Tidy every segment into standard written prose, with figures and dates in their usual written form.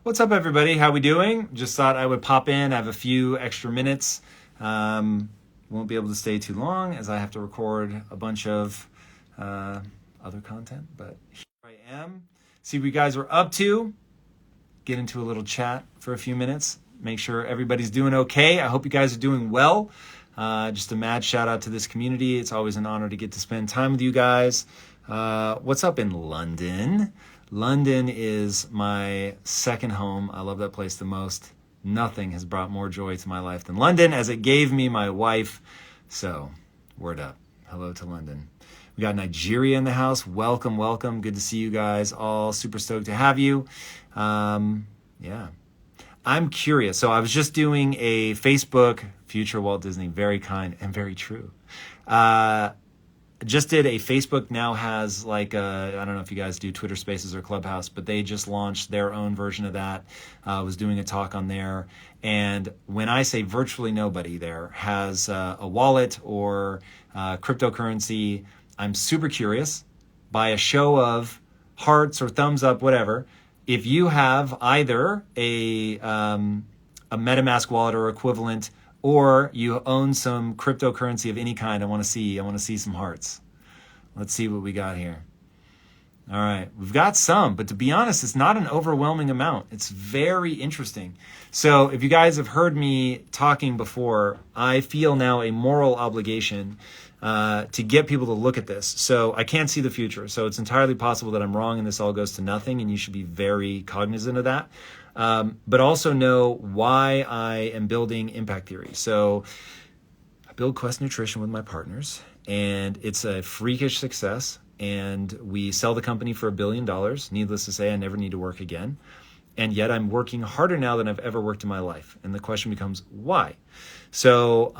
What's up, everybody? How we doing? Just thought I would pop in. I have a few extra minutes. Won't be able to stay too long as I have to record a bunch of other content, but here I am. See what you guys are up to. Get into a little chat for a few minutes. Make sure everybody's doing okay. I hope you guys are doing well. Just a mad shout out to this community. It's always an honor to get to spend time with you guys. What's up in London? London is my second home. I love that place the most. Nothing has brought more joy to my life than London, as it gave me my wife. So, word up. Hello to London. We got Nigeria in the house. Welcome, welcome. Good to see you guys. All super stoked to have you. Yeah. I'm curious. So I was just doing a Facebook, future Walt Disney, very kind and very true. Just did a Facebook, now has like I don't know if you guys do Twitter Spaces or Clubhouse, but they just launched their own version of that. Was doing a talk on there. And when I say virtually nobody there has a wallet or cryptocurrency, I'm super curious. By a show of hearts or thumbs up, whatever, if you have either a metamask wallet or equivalent, or you own some cryptocurrency of any kind, I want to see some hearts. Let's see what we got here. All right, we've got some, but to be honest, it's not an overwhelming amount. It's very interesting. So if you guys have heard me talking before, I feel now a moral obligation to get people to look at this. So I can't see the future. So it's entirely possible that I'm wrong and this all goes to nothing, and you should be very cognizant of that. But also know why I am building impact theory. So I build Quest Nutrition with my partners, and it's a freakish success. And we sell the company for $1 billion. Needless to say, I never need to work again. And yet I'm working harder now than I've ever worked in my life. And the question becomes, why? So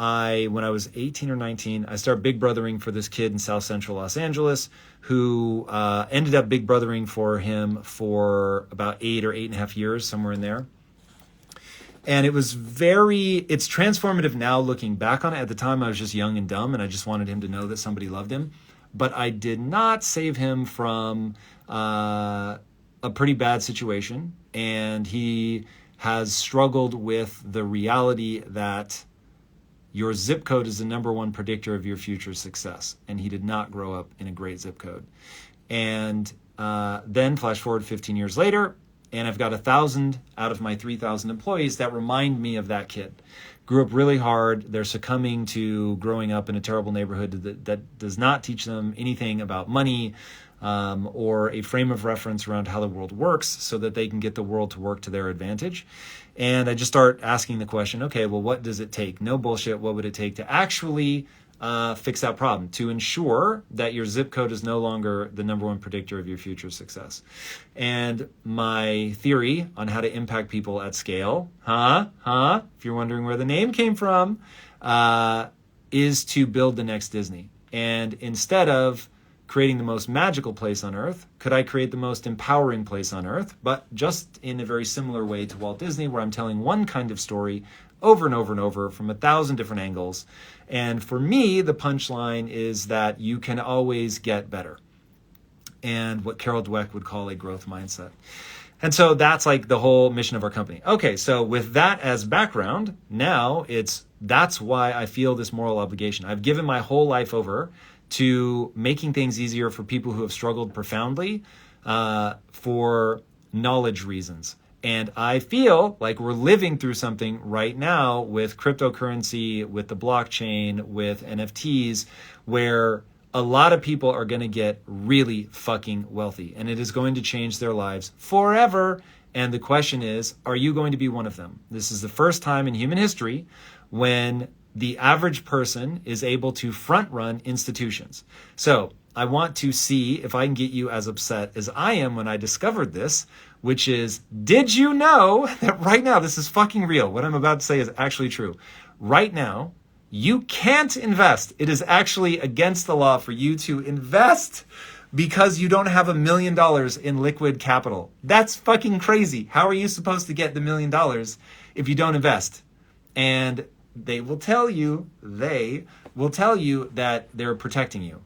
when I was 18 or 19, I started big brothering for this kid in South Central Los Angeles who ended up big brothering for him for about 8 or 8.5 years, somewhere in there. And it's transformative now looking back on it. At the time, I was just young and dumb, and I just wanted him to know that somebody loved him. But I did not save him from a pretty bad situation. And he has struggled with the reality that your zip code is the number one predictor of your future success. And he did not grow up in a great zip code. And then flash forward 15 years later, and I've got 1,000 out of my 3,000 employees that remind me of that kid. Grew up really hard. They're succumbing to growing up in a terrible neighborhood that does not teach them anything about money or a frame of reference around how the world works so that they can get the world to work to their advantage. And I just start asking the question, okay, well, what does it take? No bullshit. What would it take to actually fix that problem, to ensure that your zip code is no longer the number one predictor of your future success? And my theory on how to impact people at scale, if you're wondering where the name came from, is to build the next Disney. And instead of creating the most magical place on earth, could I create the most empowering place on earth, but just in a very similar way to Walt Disney, where I'm telling one kind of story over and over and over from 1,000 different angles. And for me, the punchline is that you can always get better. And what Carol Dweck would call a growth mindset. And so that's like the whole mission of our company. Okay, so with that as background, now that's why I feel this moral obligation. I've given my whole life over to making things easier for people who have struggled profoundly for knowledge reasons. And I feel like we're living through something right now with cryptocurrency, with the blockchain, with NFTs, where a lot of people are going to get really fucking wealthy. And it is going to change their lives forever. And the question is, are you going to be one of them? This is the first time in human history when the average person is able to front run institutions. So I want to see if I can get you as upset as I am when I discovered this, which is, did you know that right now, this is fucking real. What I'm about to say is actually true. Right now, you can't invest. It is actually against the law for you to invest because you don't have $1 million in liquid capital. That's fucking crazy. How are you supposed to get the $1 million if you don't invest? And they will tell you that they're protecting you.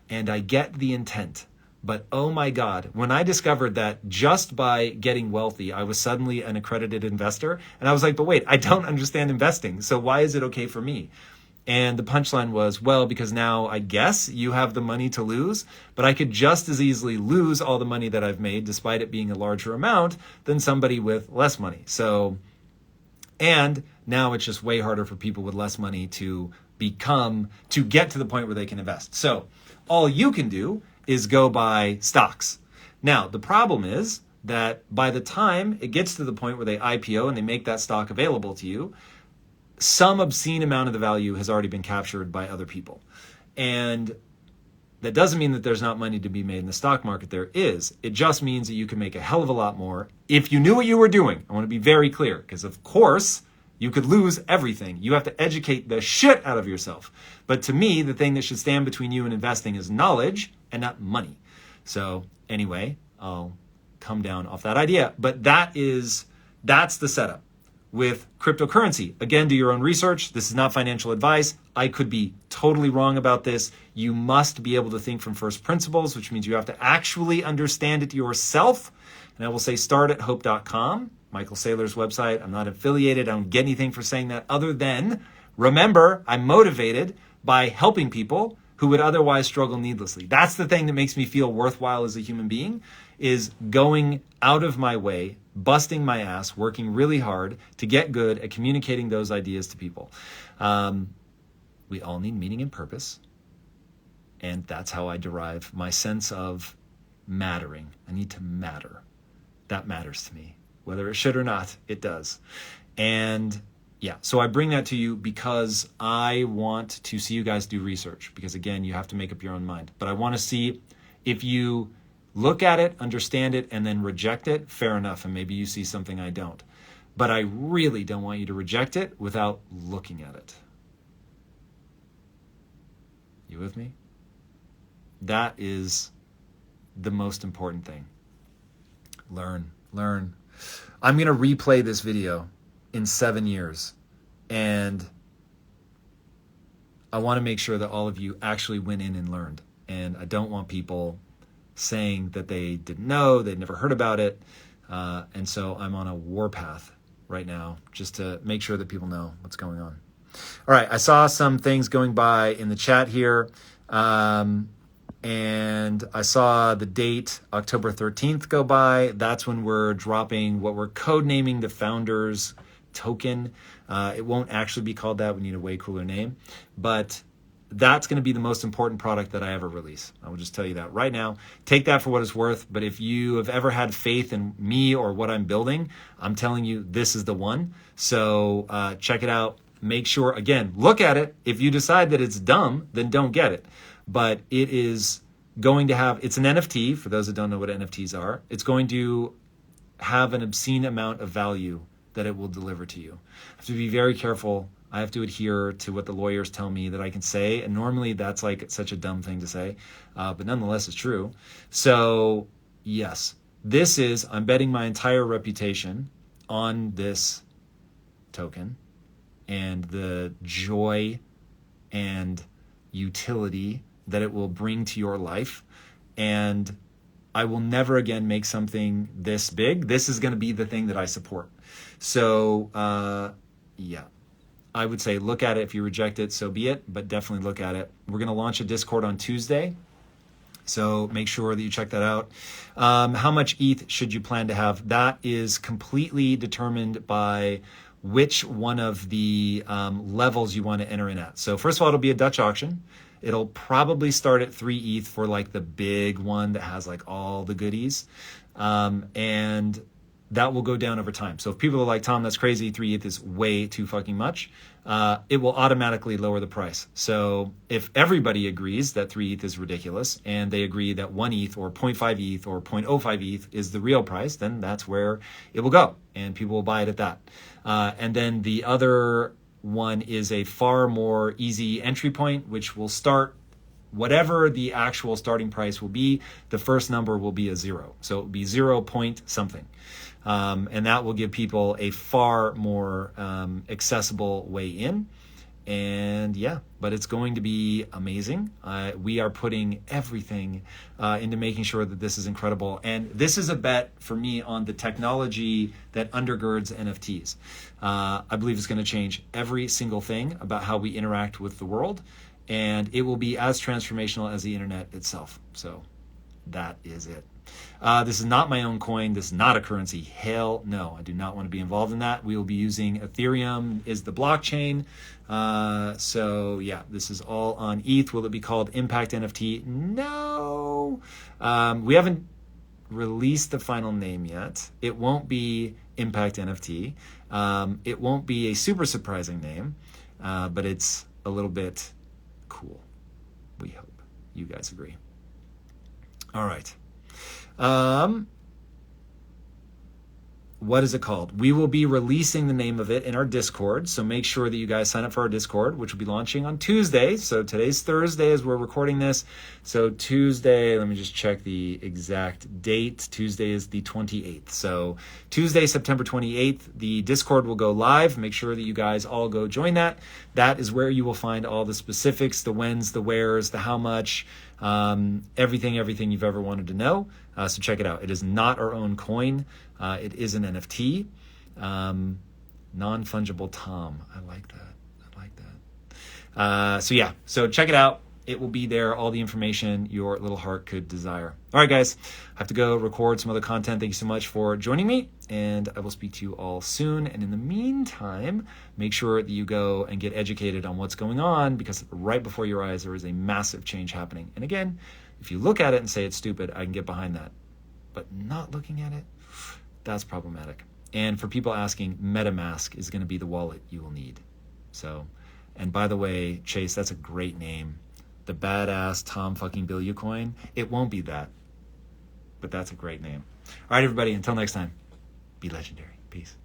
And I get the intent. But oh my God, when I discovered that just by getting wealthy, I was suddenly an accredited investor. And I was like, but wait, I don't understand investing. So why is it okay for me? And the punchline was, well, because now I guess you have the money to lose, but I could just as easily lose all the money that I've made, despite it being a larger amount, than somebody with less money. So, and now it's just way harder for people with less money to get to the point where they can invest. So all you can do is go buy stocks. Now, the problem is that by the time it gets to the point where they IPO and they make that stock available to you, some obscene amount of the value has already been captured by other people. And that doesn't mean that there's not money to be made in the stock market. There is. It just means that you can make a hell of a lot more if you knew what you were doing. I want to be very clear, because of course you could lose everything. You have to educate the shit out of yourself. But to me, the thing that should stand between you and investing is knowledge and not money. So anyway, I'll come down off that idea. But that's the setup. With cryptocurrency, again, do your own research. This is not financial advice. I could be totally wrong about this. You must be able to think from first principles, which means you have to actually understand it yourself. And I will say start at hope.com, Michael Saylor's website. I'm not affiliated. I don't get anything for saying that other than, remember, I'm motivated by helping people who would otherwise struggle needlessly. That's the thing that makes me feel worthwhile as a human being, is going out of my way, busting my ass, working really hard to get good at communicating those ideas to people. We all need meaning and purpose. And that's how I derive my sense of mattering. I need to matter. That matters to me. Whether it should or not, it does. And yeah, so I bring that to you because I want to see you guys do research. Because again, you have to make up your own mind. But I want to see if you look at it, understand it, and then reject it, fair enough. And maybe you see something I don't. But I really don't want you to reject it without looking at it. You with me? That is the most important thing. Learn. I'm going to replay this video in 7 years. And I want to make sure that all of you actually went in and learned. And I don't want people saying that they didn't know, they'd never heard about it. And so I'm on a warpath right now just to make sure that people know what's going on. All right, I saw some things going by in the chat here. And I saw the date, October 13th, go by. That's when we're dropping what we're codenaming the Founders Token. It won't actually be called that. We need a way cooler name. But that's going to be the most important product that I ever release. I will just tell you that right now. Take that for what it's worth. But if you have ever had faith in me or what I'm building, I'm telling you this is the one. So check it out. Make sure, again, look at it. If you decide that it's dumb, then don't get it. But it is going to have, it's an NFT, for those that don't know what NFTs are. It's going to have an obscene amount of value that it will deliver to you. I have to be very careful. I have to adhere to what the lawyers tell me that I can say. And normally that's like such a dumb thing to say, but nonetheless it's true. So yes, I'm betting my entire reputation on this token and the joy and utility that it will bring to your life. And I will never again make something this big. This is going to be the thing that I support. So yeah, I would say look at it. If you reject it, so be it, but definitely look at it. We're going to launch a Discord on Tuesday, so make sure that you check that out. How much ETH should you plan to have? That is completely determined by which one of the levels you want to enter in at. So first of all, it'll be a Dutch auction. It'll probably start at 3 ETH for like the big one that has like all the goodies. And that will go down over time. So if people are like, Tom, that's crazy, 3 ETH is way too fucking much, it will automatically lower the price. So if everybody agrees that 3 ETH is ridiculous and they agree that 1 ETH or 0.5 ETH or 0.05 ETH is the real price, then that's where it will go and people will buy it at that. And then the other one is a far more easy entry point, which will start whatever the actual starting price will be. The first number will be a 0. So it will be 0 point something. And that will give people a far more accessible way in. And yeah, but it's going to be amazing. We are putting everything into making sure that this is incredible. And this is a bet for me on the technology that undergirds NFTs. I believe it's going to change every single thing about how we interact with the world. And it will be as transformational as the internet itself. So that is it. This is not my own coin. This is not a currency. Hell no. I do not want to be involved in that. We will be using Ethereum is the blockchain. So yeah, this is all on ETH. Will it be called Impact NFT? No. We haven't released the final name yet. It won't be Impact NFT. It won't be a super surprising name, but it's a little bit cool. We hope you guys agree. All right. What is it called? We will be releasing the name of it in our Discord, so make sure that you guys sign up for our Discord, which will be launching on Tuesday. So today's Thursday as we're recording this. So Tuesday, let me just check the exact date. Tuesday is the 28th. So Tuesday, September 28th, the Discord will go live. Make sure that you guys all go join that. That is where you will find all the specifics, the whens, the wheres, the how much, everything you've ever wanted to know. So check it out. It is not our own coin. It is an NFT. Non-fungible Tom. I like that. So yeah, so check it out. It will be there, all the information your little heart could desire. All right, guys, I have to go record some other content. Thank you so much for joining me, and I will speak to you all soon. And in the meantime, make sure that you go and get educated on what's going on, because right before your eyes, there is a massive change happening. And again, if you look at it and say it's stupid, I can get behind that. But not looking at it, that's problematic. And for people asking, MetaMask is going to be the wallet you will need. So, and by the way, Chase, that's a great name. The badass Tom fucking Bilyeu coin. It won't be that, but that's a great name. All right, everybody, until next time, be legendary. Peace.